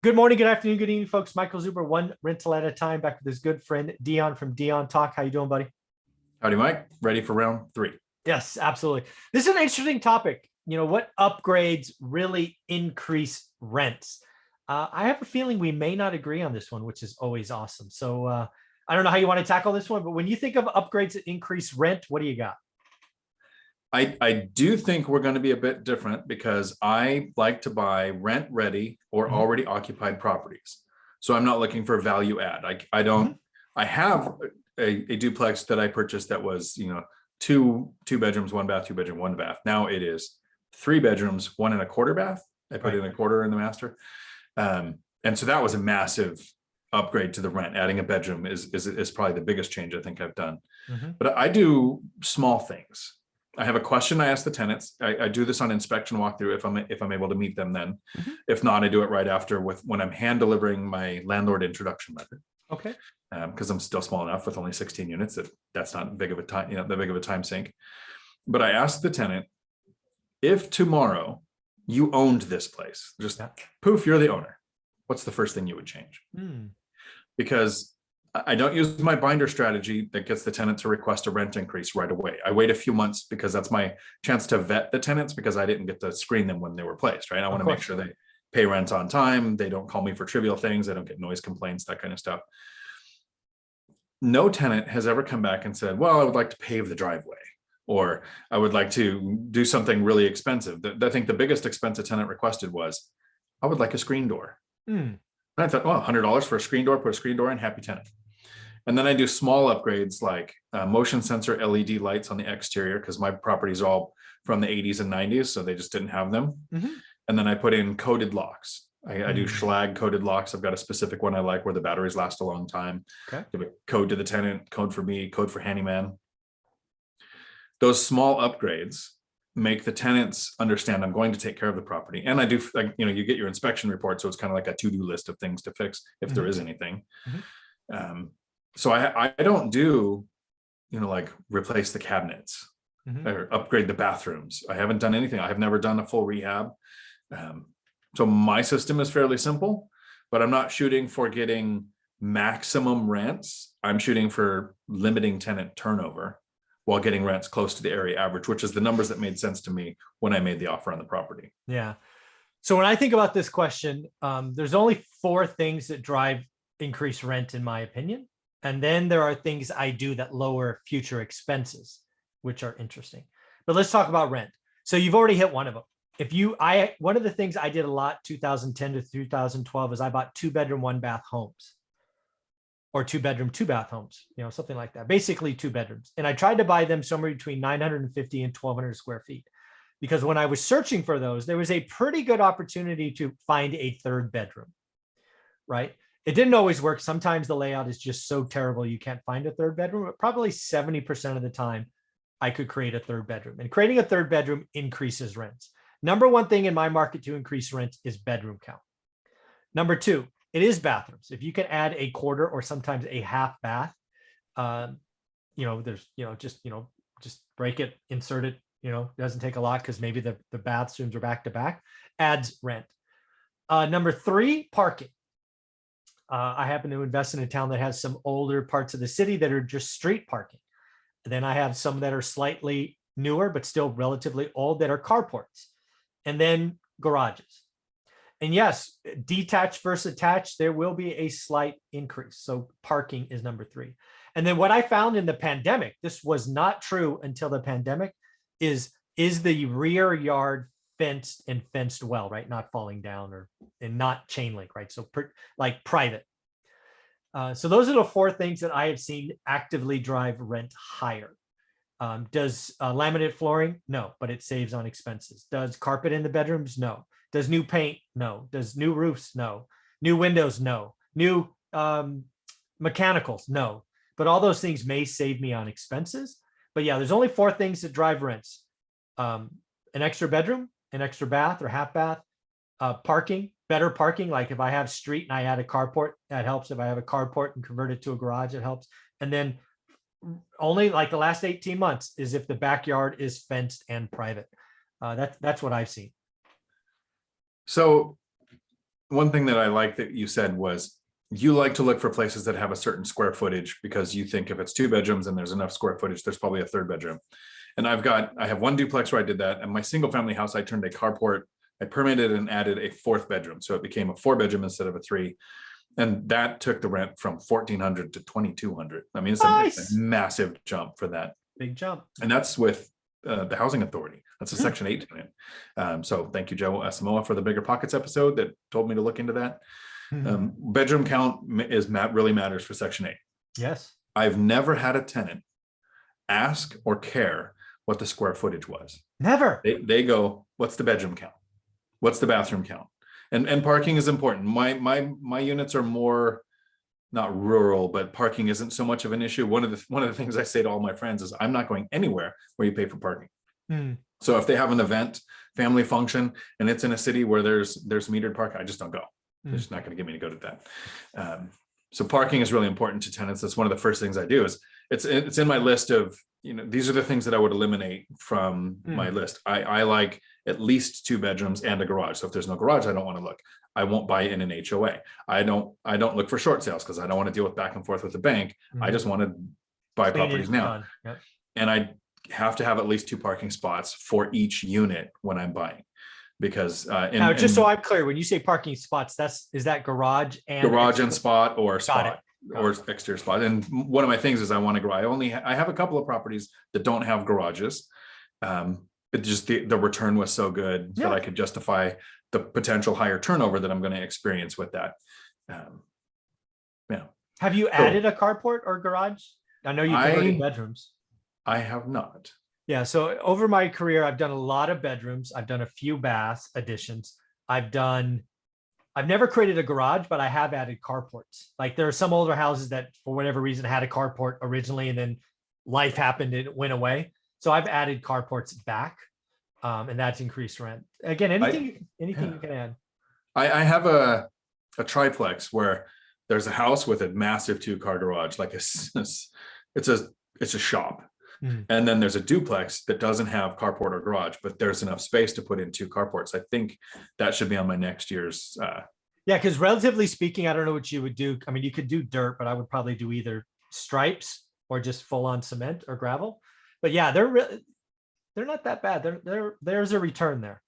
Good morning, good afternoon, good evening, folks. Michael Zuber, one rental at a time, back with his good friend Dion from Dion Talk. How you doing, buddy? Howdy, Mike. Ready for round three? Yes, absolutely. This is an interesting topic. What upgrades really increase rents? I have a feeling we may not agree on this one, which is always awesome. So I don't know how you want to tackle this one, but when you think of upgrades that increase rent, what do you got? I do think we're going to be a bit different because I like to buy rent ready or already occupied properties. So I'm not looking for value add. I don't, I have a duplex that I purchased that was, two bedrooms, one bath, two bedroom, one bath. Now it is 3 bedrooms, 1.25 bath. I put in a quarter in the master. And so that was a massive upgrade to the rent. Adding a bedroom is probably the biggest change I think I've done. But I do small things. I have a question I ask the tenants. I do this on inspection walkthrough if I'm able to meet them then. If not, I do it right after when I'm hand delivering my landlord introduction letter. Okay. Because I'm still small enough with only 16 units that's not big of a time, that big of a time sink. But I ask the tenant, if tomorrow you owned this place, just poof, you're the owner, what's the first thing you would change? Because I don't use my binder strategy that gets the tenant to request a rent increase right away. I wait a few months because that's my chance to vet the tenants because I didn't get to screen them when they were placed, right? I want to make sure they pay rent on time. They don't call me for trivial things. I don't get noise complaints, that kind of stuff. No tenant has ever come back and said, well, I would like to pave the driveway, or I would like to do something really expensive. I think the biggest expense a tenant requested was, I would like a screen door. And I thought, well, $100 for a screen door, put a screen door in, happy tenant. And then I do small upgrades like motion sensor LED lights on the exterior because my properties are all from the 80s and 90s, so they just didn't have them. And then I put in coated locks. I do Schlag coated locks. I've got a specific one I like where the batteries last a long time. Give a code to the tenant, code for me, code for handyman. Those small upgrades make the tenants understand I'm going to take care of the property. And I do, you get your inspection report, so it's kind of like a to-do list of things to fix if there is anything. So I don't do, like replace the cabinets or upgrade the bathrooms. I haven't done anything. I have never done a full rehab. So my system is fairly simple, but I'm not shooting for getting maximum rents. I'm shooting for limiting tenant turnover while getting rents close to the area average, which is the numbers that made sense to me when I made the offer on the property. Yeah. So when I think about this question, there's only 4 things that drive increased rent, in my opinion. And then there are things I do that lower future expenses, which are interesting. But let's talk about rent. So you've already hit one of them. One of the things I did a lot 2010 to 2012 is I bought 2-bedroom, 1-bath homes, or 2-bedroom, 2-bath homes, something like that. Basically 2 bedrooms. And I tried to buy them somewhere between 950 and 1,200 square feet. Because when I was searching for those, there was a pretty good opportunity to find a 3rd bedroom, right? It didn't always work. Sometimes the layout is just so terrible you can't find a 3rd bedroom, but probably 70% of the time I could create a 3rd bedroom. And creating a 3rd bedroom increases rents. Number 1 thing in my market to increase rent is bedroom count. Number 2, it is bathrooms. If you can add a quarter or sometimes a half bath, there's, just break it, insert it, it doesn't take a lot because maybe the bathrooms are back to back, adds rent. Number 3, parking. I happen to invest in a town that has some older parts of the city that are just street parking. And then I have some that are slightly newer, but still relatively old that are carports. And then garages. And yes, detached versus attached, there will be a slight increase. So parking is number 3. And then what I found in the pandemic, this was not true until the pandemic, is the rear yard fenced and fenced well, right? Not falling down and not chain link, right? So like private. So those are the 4 things that I have seen actively drive rent higher. Does laminate flooring? No, but it saves on expenses. Does carpet in the bedrooms? No. Does new paint? No. Does new roofs? No. New windows? No. New mechanicals? No. But all those things may save me on expenses. But yeah, there's only 4 things that drive rents. An extra bedroom, an extra bath or half bath, parking, better parking. Like if I have street and I add a carport, that helps. If I have a carport and convert it to a garage, it helps. And then only like the last 18 months is if the backyard is fenced and private. That's what I've seen. So one thing that I like that you said was you like to look for places that have a certain square footage because you think if it's 2 bedrooms and there's enough square footage, there's probably a 3rd bedroom. And I have one duplex where I did that. And my single family house, I turned a carport, I permitted and added a 4th bedroom. So it became a 4-bedroom instead of a 3. And that took the rent from 1,400 to 2,200. I mean, it's Nice. a massive jump for that. Big jump. And that's with the housing authority. That's a Section 8 unit. So thank you, Joe Samoa, for the Bigger Pockets episode that told me to look into that. Bedroom count really matters for Section 8. Yes. I've never had a tenant ask or care what the square footage was. Never. They go, what's the bedroom count? What's the bathroom count? And parking is important. My units are more not rural, but parking isn't so much of an issue. One of the things I say to all my friends is I'm not going anywhere where you pay for parking. So if they have an event, family function, and it's in a city where there's metered parking, I just don't go. They're just not going to get me to go to that. So parking is really important to tenants. That's one of the first things I do. Is it's in my list of, these are the things that I would eliminate from my list. I like at least 2 bedrooms and a garage. So if there's no garage, I don't want to look. I won't buy in an HOA. I don't look for short sales because I don't want to deal with back and forth with the bank. I just want to buy properties now. Yep. And I have to have at least 2 parking spots for each unit when I'm buying. Because now, just so I'm clear, when you say parking spots, is that garage and spot or spot or it. exterior spot. And one of my things is I want to grow. I have a couple of properties that don't have garages. But just the return was so good that I could justify the potential higher turnover that I'm going to experience with that. Have you added a carport or garage? I know you've converted bedrooms. I have not. Yeah. So over my career, I've done a lot of bedrooms. I've done a few bath additions. I've never created a garage, but I have added carports. Like there are some older houses that for whatever reason had a carport originally and then life happened and it went away. So I've added carports back and that's increased rent. Again, anything you can add. I have a triplex where there's a house with a massive 2-car garage, like it's a shop. And then there's a duplex that doesn't have carport or garage, but there's enough space to put in 2 carports. I think that should be on my next year's. Yeah, because relatively speaking, I don't know what you would do. I mean, you could do dirt, but I would probably do either stripes or just full on cement or gravel. But yeah, they're not that bad. There's a return there.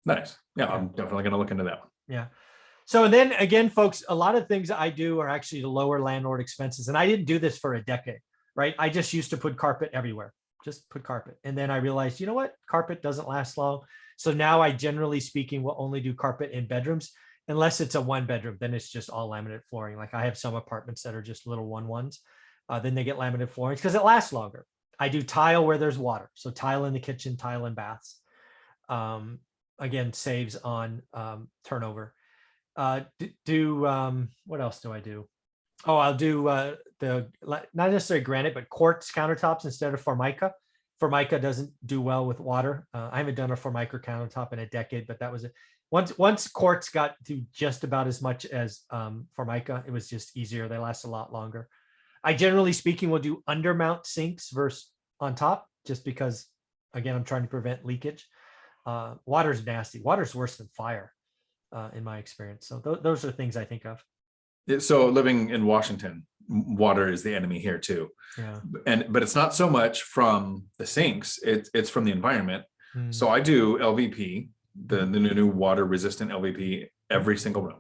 Nice. Yeah, I'm definitely going to look into that one. Yeah. So then again, folks, a lot of things I do are actually to lower landlord expenses. And I didn't do this for a decade. Right. I just used to put carpet everywhere, just put carpet. And then I realized, you know what? Carpet doesn't last long. So now I generally speaking will only do carpet in bedrooms unless it's a 1-bedroom. Then it's just all laminate flooring. Like I have some apartments that are just little 1-1s. Then they get laminate flooring because it lasts longer. I do tile where there's water. So tile in the kitchen, tile in baths. Again, saves on turnover. What else do I do? Oh, I'll do not necessarily granite, but quartz countertops instead of Formica. Formica doesn't do well with water. I haven't done a Formica countertop in a decade, but that was it. Once quartz got to just about as much as Formica, it was just easier. They last a lot longer. I generally speaking will do undermount sinks versus on top, just because, again, I'm trying to prevent leakage. Water's nasty. Water's worse than fire, in my experience. So those are things I think of. So living in Washington, water is the enemy here too. Yeah. But it's not so much from the sinks, it's from the environment. So I do LVP, the new water resistant LVP every single room.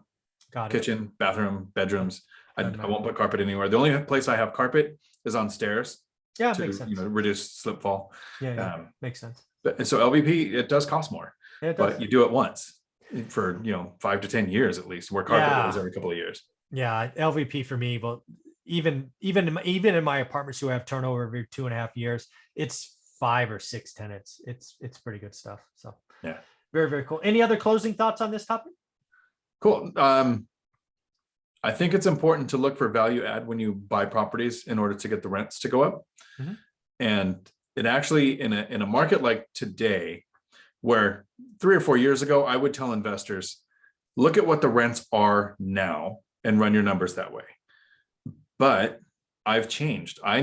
Kitchen, bathroom, bedrooms. I won't put carpet anywhere. The only place I have carpet is on stairs. Yeah, to, makes sense. Reduce slip fall. Yeah, makes sense. And so LVP, it does cost more, but you do it once for 5 to 10 years at least, where carpet goes every couple of years. Yeah, LVP for me, but even in my apartments who have turnover every 2.5 years, it's 5 or 6 tenants. It's pretty good stuff. So yeah, very, very cool. Any other closing thoughts on this topic? Cool. I think it's important to look for value add when you buy properties in order to get the rents to go up. And it actually in a market like today, where 3 or 4 years ago, I would tell investors, look at what the rents are now and run your numbers that way. But I've changed. I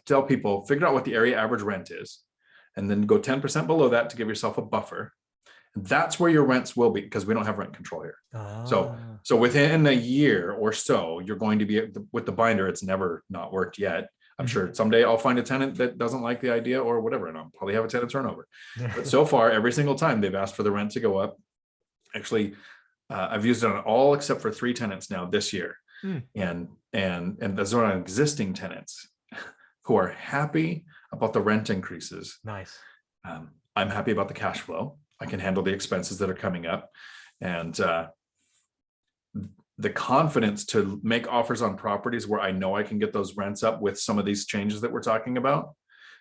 tell people, figure out what the area average rent is, and then go 10% below that to give yourself a buffer. That's where your rents will be, because we don't have rent control here. So Ah, within a year or so, you're going to be with the binder. It's never not worked yet. I'm sure someday I'll find a tenant that doesn't like the idea or whatever, and I'll probably have a tenant turnover. But so far, every single time they've asked for the rent to go up. Actually, I've used it on all except for 3 tenants now this year. And those are on existing tenants who are happy about the rent increases. nice. I'm happy about the cash flow. I can handle the expenses that are coming up, and the confidence to make offers on properties where I know I can get those rents up with some of these changes that we're talking about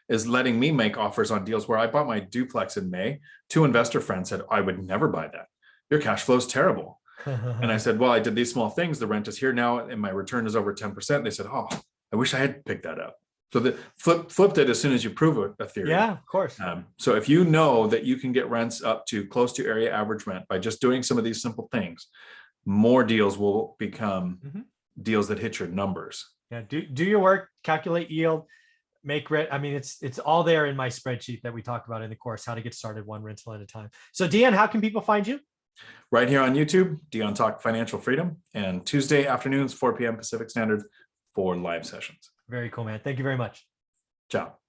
is letting me make offers on deals where I bought my duplex in May. 2 investor friends said, I would never buy that. Your cash flow is terrible. And I said, well, I did these small things. The rent is here now and my return is over 10%. They said, oh, I wish I had picked that up. So the flipped it as soon as you prove a theory. Yeah, of course. So if you know that you can get rents up to close to area average rent by just doing some of these simple things, more deals will become deals that hit your numbers. Yeah, do your work, calculate yield, make rent. I mean, it's all there in my spreadsheet that we talked about in the course, how to get started one rental at a time. So Deon, how can people find you? Right here on YouTube, Deon Talk Financial Freedom, and Tuesday afternoons, 4 p.m. Pacific Standard for live sessions. Very cool, man. Thank you very much. Ciao.